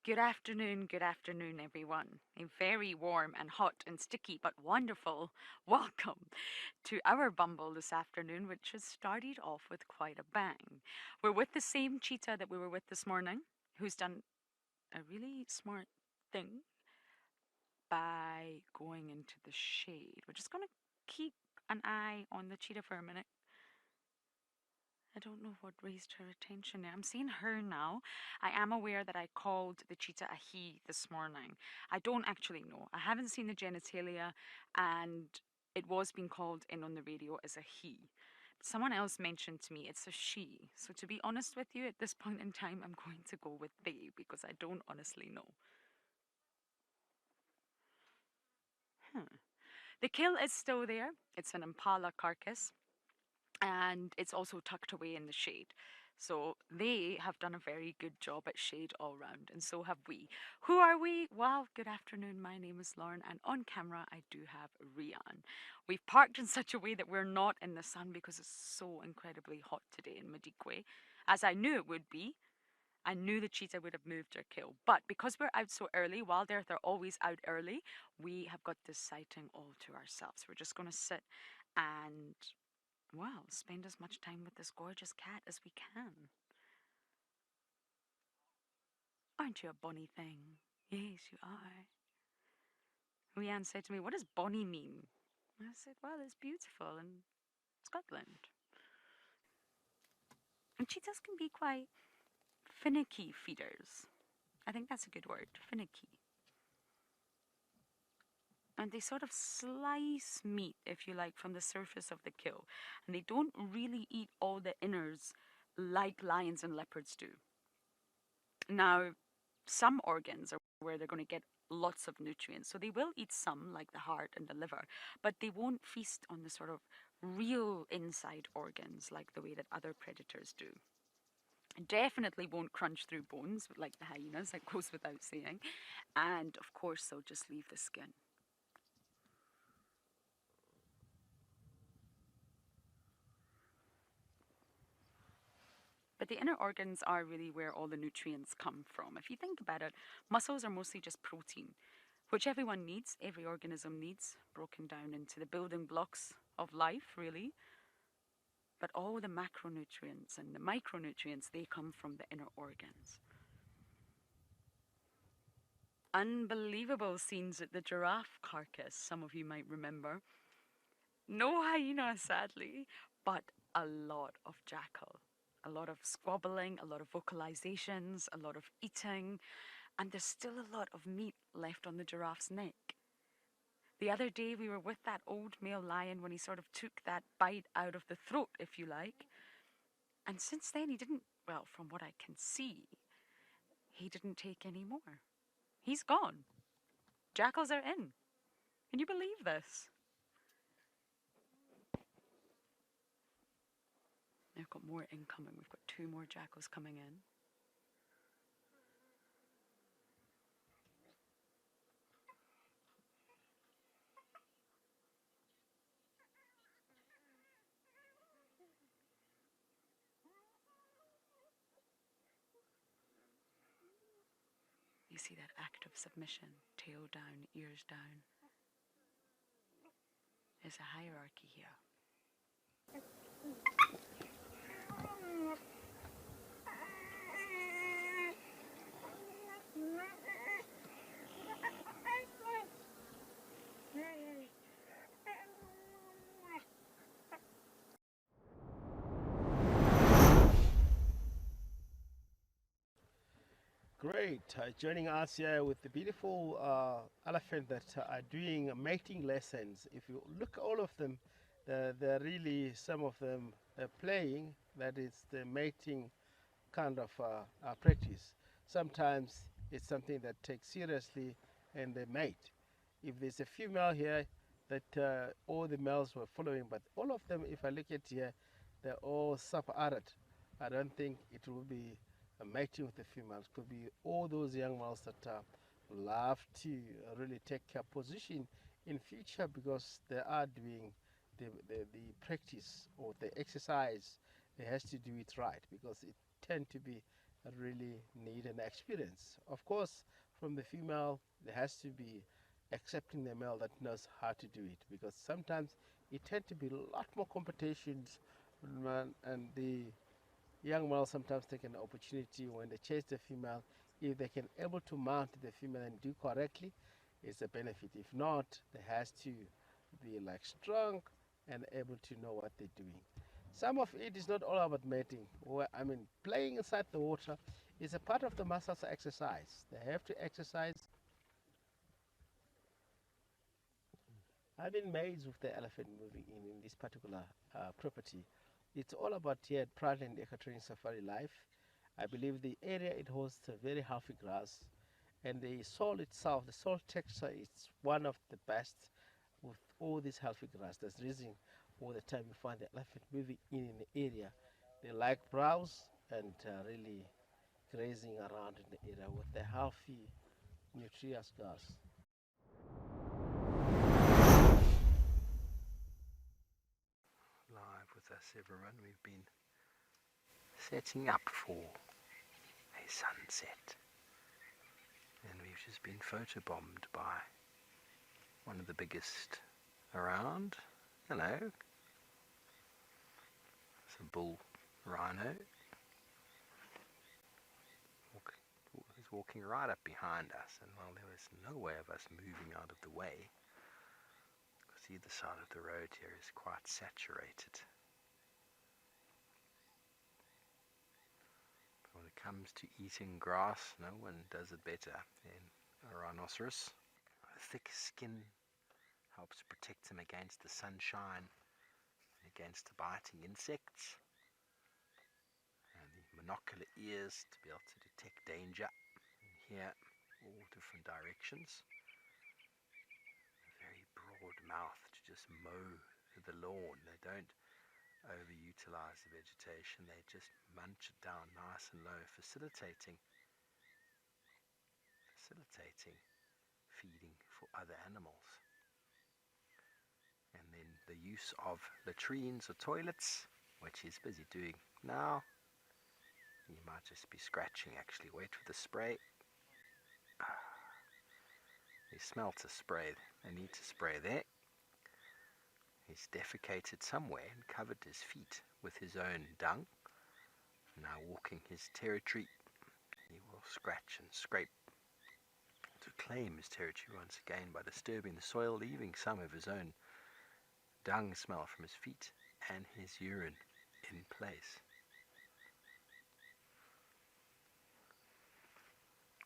Good afternoon, everyone. A very warm and hot and sticky but wonderful welcome to our Bumble this afternoon, which has started off with quite a bang. We're with the same cheetah that we were with this morning, who's done a really smart thing by going into the shade. We're just going to keep an eye on the cheetah for a minute. I don't know what raised her attention there. I'm seeing her now. I am aware that I called the cheetah a he this morning. I don't actually know. I haven't seen the genitalia, and it was being called in on the radio as a he. Someone else mentioned to me it's a she. So to be honest with you, at this point in time, I'm going to go with they because I don't honestly know. Huh. The kill is still there. It's an impala carcass, and it's also tucked away in the shade. So they have done a very good job at shade all round, and so have we. Who are we? Well, good afternoon. My name is Lauren, and on camera I do have Rian. We've parked in such a way that we're not in the sun because it's so incredibly hot today in Madikwe, as I knew it would be. I knew the cheetah would have moved their kill, but because we're out so early, while they're always out early, we have got this sighting all to ourselves. We're just going to sit and well, spend as much time with this gorgeous cat as we can. Aren't you a bonny thing? Yes, you are. Rianne said to me, what does bonny mean? I said, well, it's beautiful in Scotland. And cheetahs can be quite finicky feeders. I think that's a good word, finicky. And they sort of slice meat, if you like, from the surface of the kill. And they don't really eat all the innards like lions and leopards do. Now, some organs are where they're going to get lots of nutrients. So they will eat some, like the heart and the liver, but they won't feast on the sort of real inside organs like the way that other predators do. Definitely won't crunch through bones like the hyenas, that goes without saying. And of course, they'll just leave the skin. But the inner organs are really where all the nutrients come from. If you think about it, muscles are mostly just protein, which everyone needs, every organism needs, broken down into the building blocks of life, really. But all the macronutrients and the micronutrients, they come from the inner organs. Unbelievable scenes at the giraffe carcass, some of you might remember. No hyena, sadly, but a lot of jackal. A lot of squabbling, a lot of vocalizations, a lot of eating, and there's still a lot of meat left on the giraffe's neck. The other day we were with that old male lion when he sort of took that bite out of the throat, if you like. And since then he didn't, well, from what I can see, he didn't take any more. He's gone. Jackals are in. Can you believe this? I've got more incoming. We've got two more jackals coming in. You see that active submission, tail down, ears down. There's a hierarchy here. Great. Joining us here with the beautiful elephant that are doing mating lessons. If you look all of them, they're really, some of them playing. That is the mating kind of practice. Sometimes it's something that takes seriously and they mate. If there's a female here that all the males were following, but all of them, if I look at here, they're all sub-adult. I don't think it will be mating with the females. Could be all those young males that love to really take a position in future because they are doing the practice or the exercise. They has to do it right because it tend to be really need an experience. Of course, from the female, there has to be accepting the male that knows how to do it, because sometimes it tend to be a lot more competitions, and the young male sometimes take an opportunity when they chase the female. If they can able to mount the female and do correctly, it's a benefit. If not, they has to be like strong and able to know what they're doing. Some of it is not all about mating. I mean, playing inside the water is a part of the muscles exercise. They have to exercise. I've been amazed with the elephant moving in this particular property. It's all about here at Pride Equatorial Safari Life. I believe the area it hosts a very healthy grass, and the soil itself, the soil texture is one of the best with all this healthy grass. That's the reason all the time you find the elephant moving in the area. They like browse and really grazing around in the area with the healthy, nutritious grass. Live with us, everyone. We've been setting up for a sunset, and we've just been photobombed by one of the biggest around. Hello. It's a bull rhino. He's walking right up behind us, and while there was no way of us moving out of the way, because either side of the road here is quite saturated. When it comes to eating grass, no one does it better than a rhinoceros. A thick skin helps protect them against the sunshine and against the biting insects. And the monocular ears to be able to detect danger and hear all different directions. A very broad mouth to just mow the lawn. They don't overutilize the vegetation, they just munch it down nice and low, facilitating feeding for other animals. And then the use of latrines or toilets, which he's busy doing now. He might just be scratching, actually. Wait for the spray. He smelt a spray. They need to spray there. He's defecated somewhere and covered his feet with his own dung. Now walking his territory, he will scratch and scrape to claim his territory once again by disturbing the soil, leaving some of his own dung smell from his feet and his urine in place.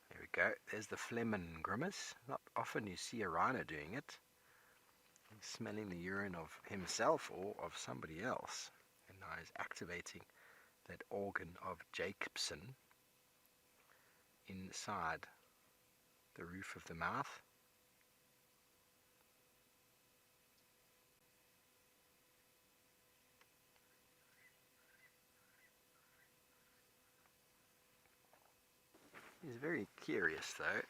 There we go. There's the Flehmen grimace. Not often you see a rhino doing it. He's smelling the urine of himself or of somebody else. And now he's activating that organ of Jacobson inside the roof of the mouth. He's very curious though.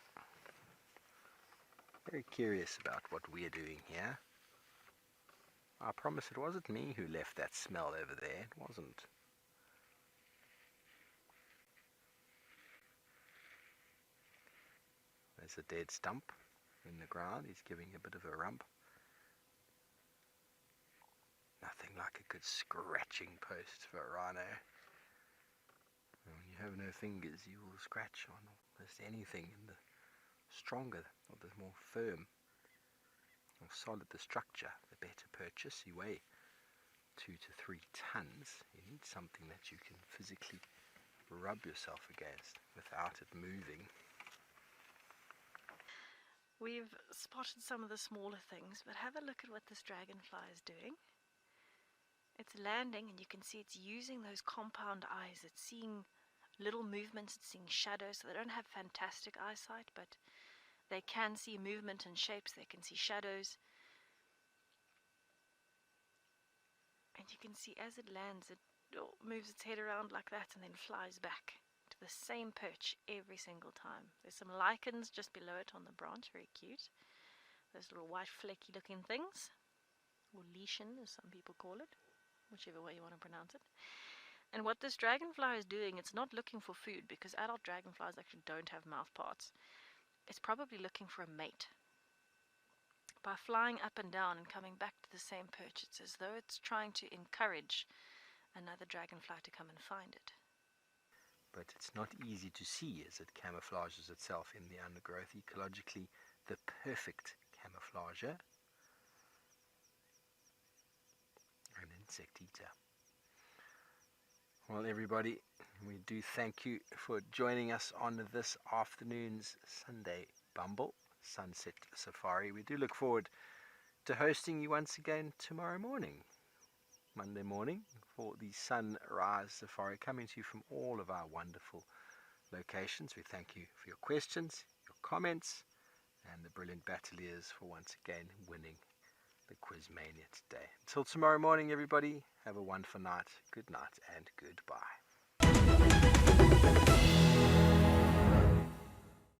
Very curious about what we're doing here. I promise it wasn't me who left that smell over there. It wasn't. There's a dead stump in the ground. He's giving a bit of a rump. Nothing like a good scratching post for a rhino. When you have no fingers, you will scratch on almost anything, and the stronger or the more firm or solid the structure, the better purchase. You weigh 2 to 3 tons. You need something that you can physically rub yourself against without it moving. We've spotted some of the smaller things, but have a look at what this dragonfly is doing. It's landing, and you can see it's using those compound eyes. It's seeing little movements, it's seeing shadows. So they don't have fantastic eyesight, but they can see movement and shapes. They can see shadows. And you can see as it lands, it moves its head around like that and then flies back to the same perch every single time. There's some lichens just below it on the branch, very cute. Those little white flecky looking things, or lichen as some people call it, whichever way you want to pronounce it. And what this dragonfly is doing, it's not looking for food, because adult dragonflies actually don't have mouth parts. It's probably looking for a mate. By flying up and down and coming back to the same perch, it's as though it's trying to encourage another dragonfly to come and find it. But it's not easy to see as it camouflages itself in the undergrowth. Ecologically, the perfect camouflager. An insect eater. Well, everybody, we do thank you for joining us on this afternoon's Sunday Bumble Sunset Safari. We do look forward to hosting you once again tomorrow morning, Monday morning, for the Sunrise Safari, coming to you from all of our wonderful locations. We thank you for your questions, your comments, and the brilliant battaliers for once again winning the Quizmania today. Until tomorrow morning, everybody, have a wonderful night. Good night and goodbye.